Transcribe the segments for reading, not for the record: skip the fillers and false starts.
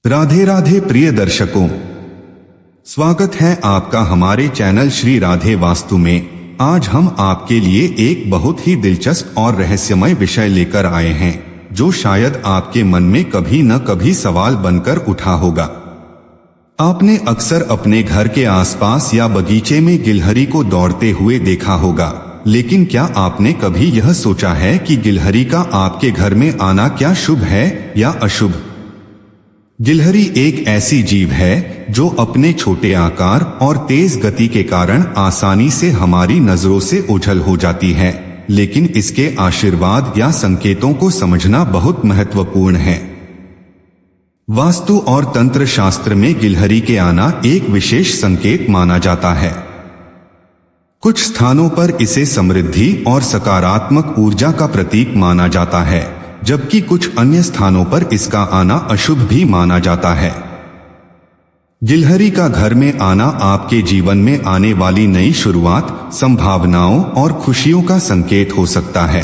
राधे राधे प्रिय दर्शकों, स्वागत है आपका हमारे चैनल श्री राधे वास्तु में। आज हम आपके लिए एक बहुत ही दिलचस्प और रहस्यमय विषय लेकर आए हैं जो शायद आपके मन में कभी न कभी सवाल बनकर उठा होगा। आपने अक्सर अपने घर के आसपास या बगीचे में गिलहरी को दौड़ते हुए देखा होगा, लेकिन क्या आपने कभी यह सोचा है कि गिलहरी का आपके घर में आना क्या शुभ है या अशुभ? गिलहरी एक ऐसी जीव है जो अपने छोटे आकार और तेज गति के कारण आसानी से हमारी नजरों से ओझल हो जाती है, लेकिन इसके आशीर्वाद या संकेतों को समझना बहुत महत्वपूर्ण है। वास्तु और तंत्र शास्त्र में गिलहरी के आना एक विशेष संकेत माना जाता है। कुछ स्थानों पर इसे समृद्धि और सकारात्मक ऊर्जा का प्रतीक माना जाता है, जबकि कुछ अन्य स्थानों पर इसका आना अशुभ भी माना जाता है। गिलहरी का घर में आना आपके जीवन में आने वाली नई शुरुआत, संभावनाओं और खुशियों का संकेत हो सकता है।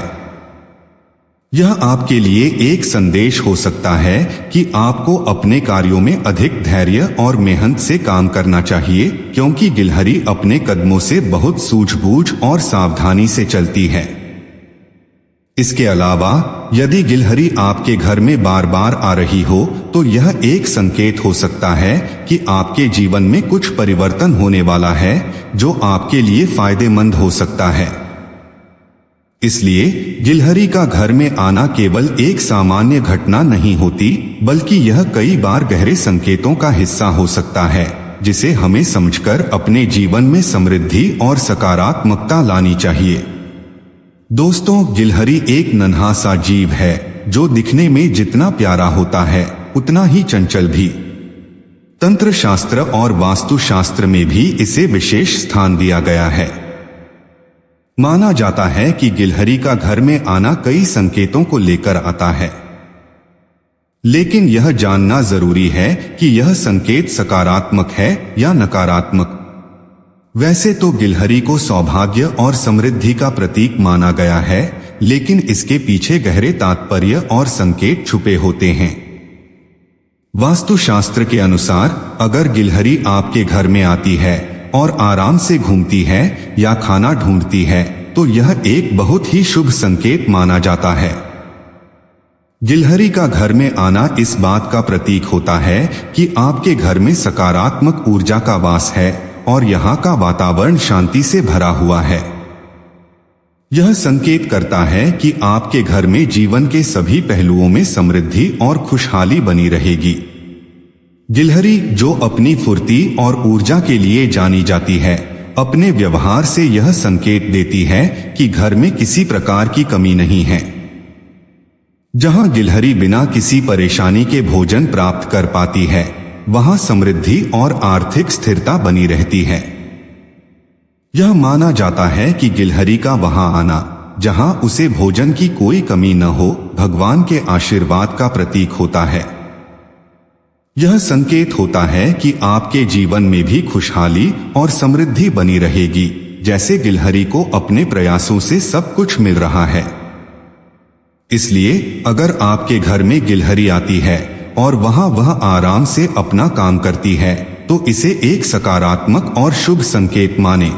यह आपके लिए एक संदेश हो सकता है कि आपको अपने कार्यों में अधिक धैर्य और मेहनत से काम करना चाहिए, क्योंकि गिलहरी अपने कदमों से बहुत सूझबूझ और सावधानी से चलती है। इसके अलावा यदि गिलहरी आपके घर में बार बार आ रही हो तो यह एक संकेत हो सकता है कि आपके जीवन में कुछ परिवर्तन होने वाला है जो आपके लिए फायदेमंद हो सकता है। इसलिए गिलहरी का घर में आना केवल एक सामान्य घटना नहीं होती, बल्कि यह कई बार गहरे संकेतों का हिस्सा हो सकता है जिसे हमें समझकर अपने जीवन में समृद्धि और सकारात्मकता लानी चाहिए। दोस्तों, गिलहरी एक नन्हा सा जीव है जो दिखने में जितना प्यारा होता है उतना ही चंचल भी। तंत्र शास्त्र और वास्तु शास्त्र में भी इसे विशेष स्थान दिया गया है। माना जाता है कि गिलहरी का घर में आना कई संकेतों को लेकर आता है, लेकिन यह जानना जरूरी है कि यह संकेत सकारात्मक है या नकारात्मक। वैसे तो गिलहरी को सौभाग्य और समृद्धि का प्रतीक माना गया है, लेकिन इसके पीछे गहरे तात्पर्य और संकेत छुपे होते हैं। वास्तुशास्त्र के अनुसार अगर गिलहरी आपके घर में आती है और आराम से घूमती है या खाना ढूंढती है तो यह एक बहुत ही शुभ संकेत माना जाता है। गिलहरी का घर में आना इस बात का प्रतीक होता है कि आपके घर में सकारात्मक ऊर्जा का वास है और यहाँ का वातावरण शांति से भरा हुआ है। यह संकेत करता है कि आपके घर में जीवन के सभी पहलुओं में समृद्धि और खुशहाली बनी रहेगी। गिलहरी, जो अपनी फुर्ती और ऊर्जा के लिए जानी जाती है, अपने व्यवहार से यह संकेत देती है कि घर में किसी प्रकार की कमी नहीं है। जहां गिलहरी बिना किसी परेशानी के भोजन प्राप्त कर पाती है, वहां समृद्धि और आर्थिक स्थिरता बनी रहती है। यह माना जाता है कि गिलहरी का वहां आना, जहां उसे भोजन की कोई कमी न हो, भगवान के आशीर्वाद का प्रतीक होता है। यह संकेत होता है कि आपके जीवन में भी खुशहाली और समृद्धि बनी रहेगी, जैसे गिलहरी को अपने प्रयासों से सब कुछ मिल रहा है। इसलिए अगर आपके घर में गिलहरी आती है और वहां वह आराम से अपना काम करती है तो इसे एक सकारात्मक और शुभ संकेत माने।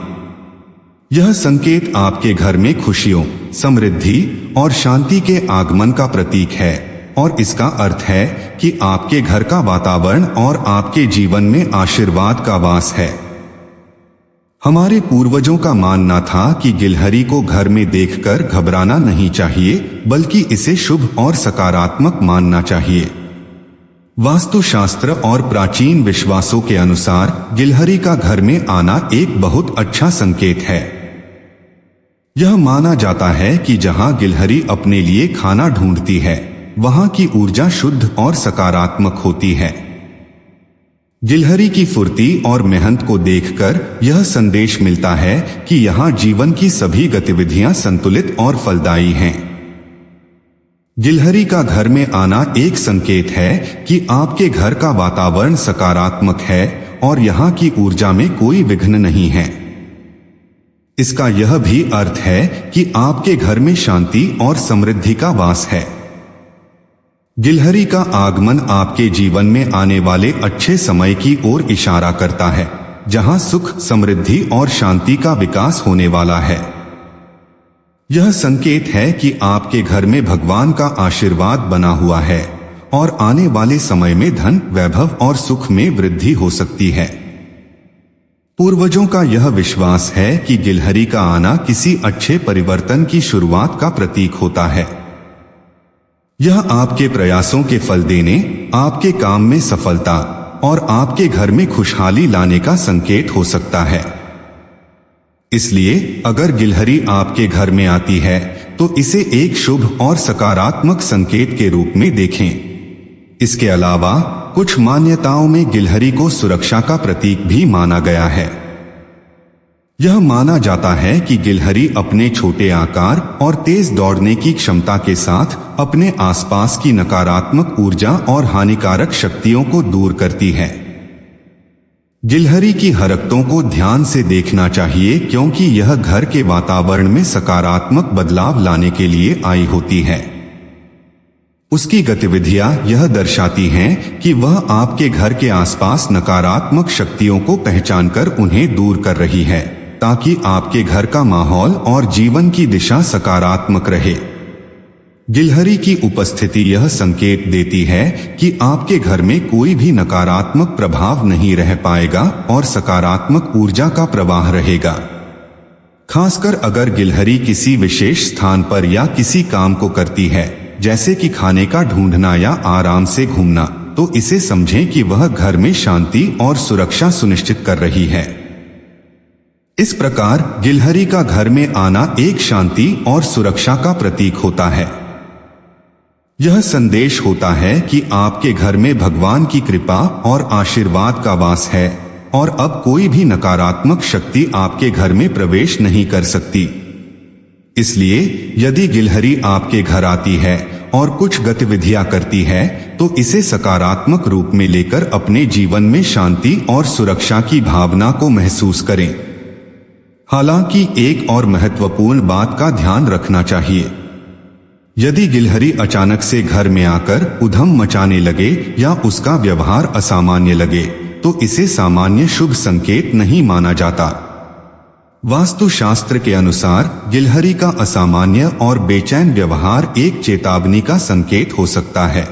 यह संकेत आपके घर में खुशियों, समृद्धि और शांति के आगमन का प्रतीक है और इसका अर्थ है कि आपके घर का वातावरण और आपके जीवन में आशीर्वाद का वास है। हमारे पूर्वजों का मानना था कि गिलहरी को घर में देखकर घबराना नहीं चाहिए, बल्कि इसे शुभ और सकारात्मक मानना चाहिए। वास्तुशास्त्र और प्राचीन विश्वासों के अनुसार गिलहरी का घर में आना एक बहुत अच्छा संकेत है। यह माना जाता है कि जहां गिलहरी अपने लिए खाना ढूंढती है, वहां की ऊर्जा शुद्ध और सकारात्मक होती है। गिलहरी की फुर्ती और मेहनत को देखकर यह संदेश मिलता है कि यहाँ जीवन की सभी गतिविधियां संतुलित और फलदायी हैं। गिलहरी का घर में आना एक संकेत है कि आपके घर का वातावरण सकारात्मक है और यहाँ की ऊर्जा में कोई विघ्न नहीं है। इसका यह भी अर्थ है कि आपके घर में शांति और समृद्धि का वास है। गिलहरी का आगमन आपके जीवन में आने वाले अच्छे समय की ओर इशारा करता है, जहां सुख, समृद्धि और शांति का विकास होने वाला है। यह संकेत है कि आपके घर में भगवान का आशीर्वाद बना हुआ है और आने वाले समय में धन, वैभव और सुख में वृद्धि हो सकती है। पूर्वजों का यह विश्वास है कि गिलहरी का आना किसी अच्छे परिवर्तन की शुरुआत का प्रतीक होता है। यह आपके प्रयासों के फल देने, आपके काम में सफलता और आपके घर में खुशहाली लाने का संकेत हो सकता है। इसलिए अगर गिलहरी आपके घर में आती है तो इसे एक शुभ और सकारात्मक संकेत के रूप में देखें। इसके अलावा कुछ मान्यताओं में गिलहरी को सुरक्षा का प्रतीक भी माना गया है। यह माना जाता है कि गिलहरी अपने छोटे आकार और तेज दौड़ने की क्षमता के साथ अपने आसपास की नकारात्मक ऊर्जा और हानिकारक शक्तियों को दूर करती है। गिलहरी की हरकतों को ध्यान से देखना चाहिए, क्योंकि यह घर के वातावरण में सकारात्मक बदलाव लाने के लिए आई होती है। उसकी गतिविधियां यह दर्शाती हैं कि वह आपके घर के आसपास नकारात्मक शक्तियों को पहचानकर उन्हें दूर कर रही है, ताकि आपके घर का माहौल और जीवन की दिशा सकारात्मक रहे। गिलहरी की उपस्थिति यह संकेत देती है कि आपके घर में कोई भी नकारात्मक प्रभाव नहीं रह पाएगा और सकारात्मक ऊर्जा का प्रवाह रहेगा। खासकर अगर गिलहरी किसी विशेष स्थान पर या किसी काम को करती है, जैसे कि खाने का ढूंढना या आराम से घूमना, तो इसे समझें कि वह घर में शांति और सुरक्षा सुनिश्चित कर रही है। इस प्रकार गिलहरी का घर में आना एक शांति और सुरक्षा का प्रतीक होता है। यह संदेश होता है कि आपके घर में भगवान की कृपा और आशीर्वाद का वास है और अब कोई भी नकारात्मक शक्ति आपके घर में प्रवेश नहीं कर सकती। इसलिए यदि गिलहरी आपके घर आती है और कुछ गतिविधियां करती है, तो इसे सकारात्मक रूप में लेकर अपने जीवन में शांति और सुरक्षा की भावना को महसूस करें। हालांकि एक और महत्वपूर्ण बात का ध्यान रखना चाहिए। यदि गिलहरी अचानक से घर में आकर उधम मचाने लगे या उसका व्यवहार असामान्य लगे, तो इसे सामान्य शुभ संकेत नहीं माना जाता। वास्तुशास्त्र के अनुसार गिलहरी का असामान्य और बेचैन व्यवहार एक चेतावनी का संकेत हो सकता है।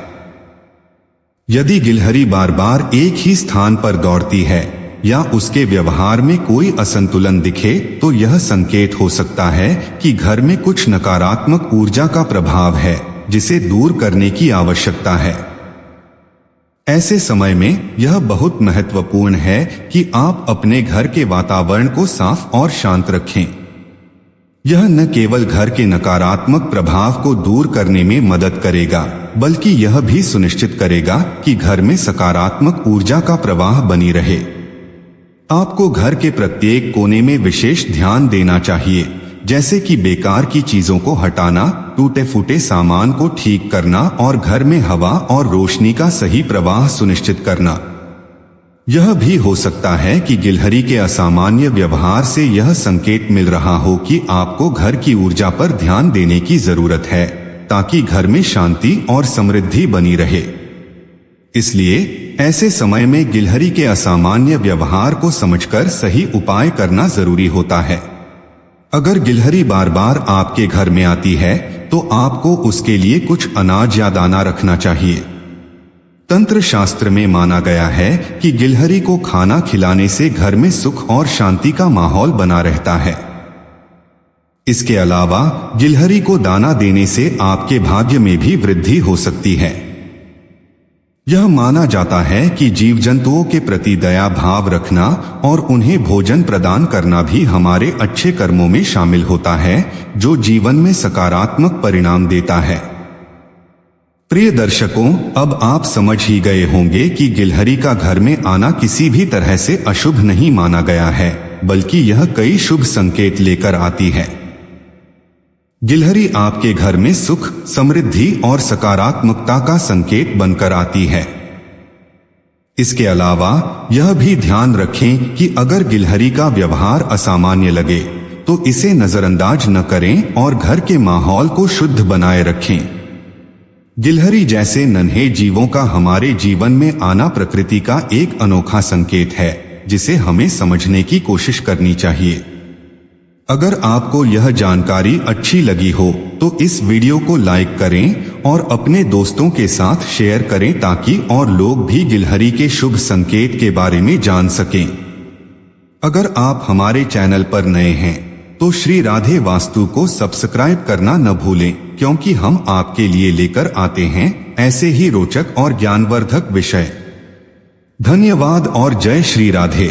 यदि गिलहरी बार बार एक ही स्थान पर दौड़ती है या उसके व्यवहार में कोई असंतुलन दिखे, तो यह संकेत हो सकता है कि घर में कुछ नकारात्मक ऊर्जा का प्रभाव है, जिसे दूर करने की आवश्यकता है। ऐसे समय में यह बहुत महत्वपूर्ण है कि आप अपने घर के वातावरण को साफ और शांत रखें। यह न केवल घर के नकारात्मक प्रभाव को दूर करने में मदद करेगा, बल्कि यह भी सुनिश्चित करेगा कि घर में सकारात्मक ऊर्जा का प्रवाह बनी रहे। आपको घर के प्रत्येक कोने में विशेष ध्यान देना चाहिए, जैसे कि बेकार की चीजों को हटाना, टूटे फूटे सामान को ठीक करना और घर में हवा और रोशनी का सही प्रवाह सुनिश्चित करना। यह भी हो सकता है कि गिलहरी के असामान्य व्यवहार से यह संकेत मिल रहा हो कि आपको घर की ऊर्जा पर ध्यान देने की जरूरत है, ताकि घर में शांति और समृद्धि बनी रहे। इसलिए ऐसे समय में गिलहरी के असामान्य व्यवहार को समझकर सही उपाय करना जरूरी होता है। अगर गिलहरी बार बार आपके घर में आती है, तो आपको उसके लिए कुछ अनाज या दाना रखना चाहिए। तंत्र शास्त्र में माना गया है कि गिलहरी को खाना खिलाने से घर में सुख और शांति का माहौल बना रहता है। इसके अलावा गिलहरी को दाना देने से आपके भाग्य में भी वृद्धि हो सकती है। यह माना जाता है कि जीव जंतुओं के प्रति दया भाव रखना और उन्हें भोजन प्रदान करना भी हमारे अच्छे कर्मों में शामिल होता है, जो जीवन में सकारात्मक परिणाम देता है। प्रिय दर्शकों, अब आप समझ ही गए होंगे कि गिलहरी का घर में आना किसी भी तरह से अशुभ नहीं माना गया है, बल्कि यह कई शुभ संकेत लेकर आती है। गिलहरी आपके घर में सुख, समृद्धि और सकारात्मकता का संकेत बनकर आती है। इसके अलावा यह भी ध्यान रखें कि अगर गिलहरी का व्यवहार असामान्य लगे, तो इसे नजरअंदाज न करें और घर के माहौल को शुद्ध बनाए रखें। गिलहरी जैसे नन्हे जीवों का हमारे जीवन में आना प्रकृति का एक अनोखा संकेत है, जिसे हमें समझने की कोशिश करनी चाहिए। अगर आपको यह जानकारी अच्छी लगी हो तो इस वीडियो को लाइक करें और अपने दोस्तों के साथ शेयर करें ताकि और लोग भी गिलहरी के शुभ संकेत के बारे में जान सकें। अगर आप हमारे चैनल पर नए हैं तो श्री राधे वास्तु को सब्सक्राइब करना न भूलें, क्योंकि हम आपके लिए लेकर आते हैं ऐसे ही रोचक और ज्ञानवर्धक विषय। धन्यवाद और जय श्री राधे।